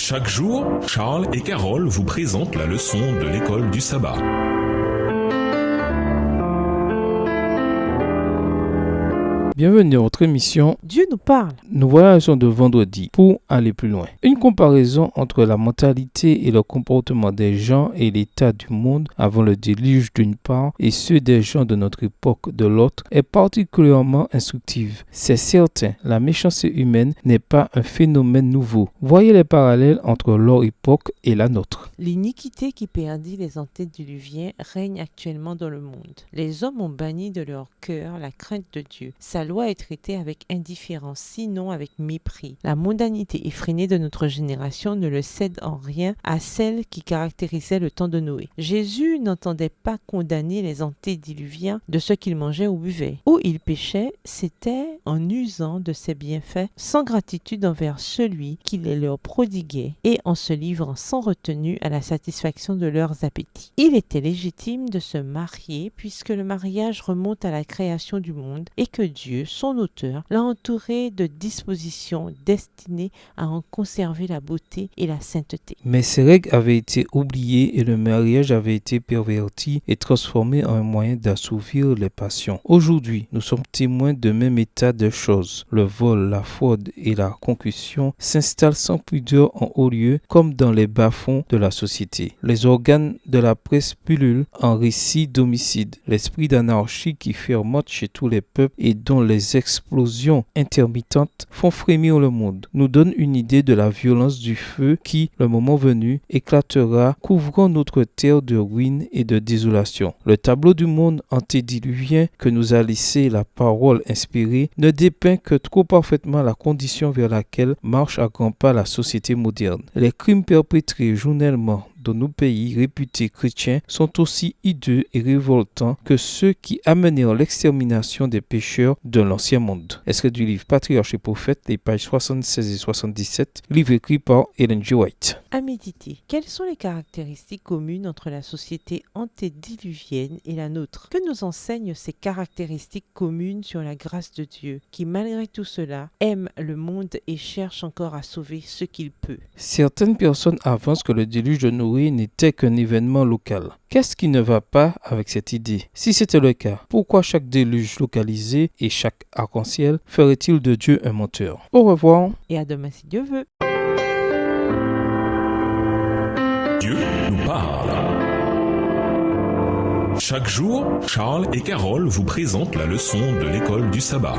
Chaque jour, Charles et Carole vous présentent la leçon de l'école du sabbat. Bienvenue à votre émission Dieu nous parle. Nous voyageons de vendredi pour aller plus loin. Une comparaison entre la mentalité et le comportement des gens et l'état du monde avant le déluge d'une part et ceux des gens de notre époque de l'autre est particulièrement instructive. C'est certain, la méchanceté humaine n'est pas un phénomène nouveau. Voyez les parallèles entre leur époque et la nôtre. L'iniquité qui perdit les antédiluviens règne actuellement dans le monde. Les hommes ont banni de leur cœur la crainte de Dieu. Sa loi est traitée avec indifférence, sinon avec mépris. La mondanité effrénée de notre génération ne le cède en rien à celle qui caractérisait le temps de Noé. Jésus n'entendait pas condamner les antédiluviens de ce qu'ils mangeaient ou buvaient. Où ils péchaient, c'était en usant de ses bienfaits sans gratitude envers celui qui les leur prodiguait et en se livrant sans retenue à la satisfaction de leurs appétits. Il était légitime de se marier puisque le mariage remonte à la création du monde et que Dieu, son auteur, l'a entouré de dispositions destinées à en conserver la beauté et la sainteté. Mais ces règles avaient été oubliées et le mariage avait été perverti et transformé en un moyen d'assouvir les passions. Aujourd'hui, nous sommes témoins de même état de choses. Le vol, la fraude et la concussion s'installent sans pudeur en haut lieu comme dans les bas-fonds de la société. Les organes de la presse pullulent en récits d'homicide. L'esprit d'anarchie qui fermente chez tous les peuples et dont les explosions intermittentes font frémir le monde, nous donne une idée de la violence du feu qui, le moment venu, éclatera, couvrant notre terre de ruines et de désolation. Le tableau du monde antédiluvien que nous a laissé la parole inspirée ne dépeint que trop parfaitement la condition vers laquelle marche à grands pas la société moderne. Les crimes perpétrés journellement dans nos pays réputés chrétiens sont aussi hideux et révoltants que ceux qui amenèrent l'extermination des pécheurs de l'ancien monde. Extrait du livre Patriarches et Prophètes, les pages 76 et 77, livre écrit par Ellen G. White. À méditer, quelles sont les caractéristiques communes entre la société antédiluvienne et la nôtre? Que nous enseignent ces caractéristiques communes sur la grâce de Dieu, qui malgré tout cela aime le monde et cherche encore à sauver ce qu'il peut? Certaines personnes avancent que le déluge de Noé n'était qu'un événement local. Qu'est-ce qui ne va pas avec cette idée? Si c'était le cas, pourquoi chaque déluge localisé et chaque arc-en-ciel ferait-il de Dieu un menteur? Au revoir. Et à demain si Dieu veut. Dieu nous parle. Chaque jour, Charles et Carole vous présentent la leçon de l'école du sabbat.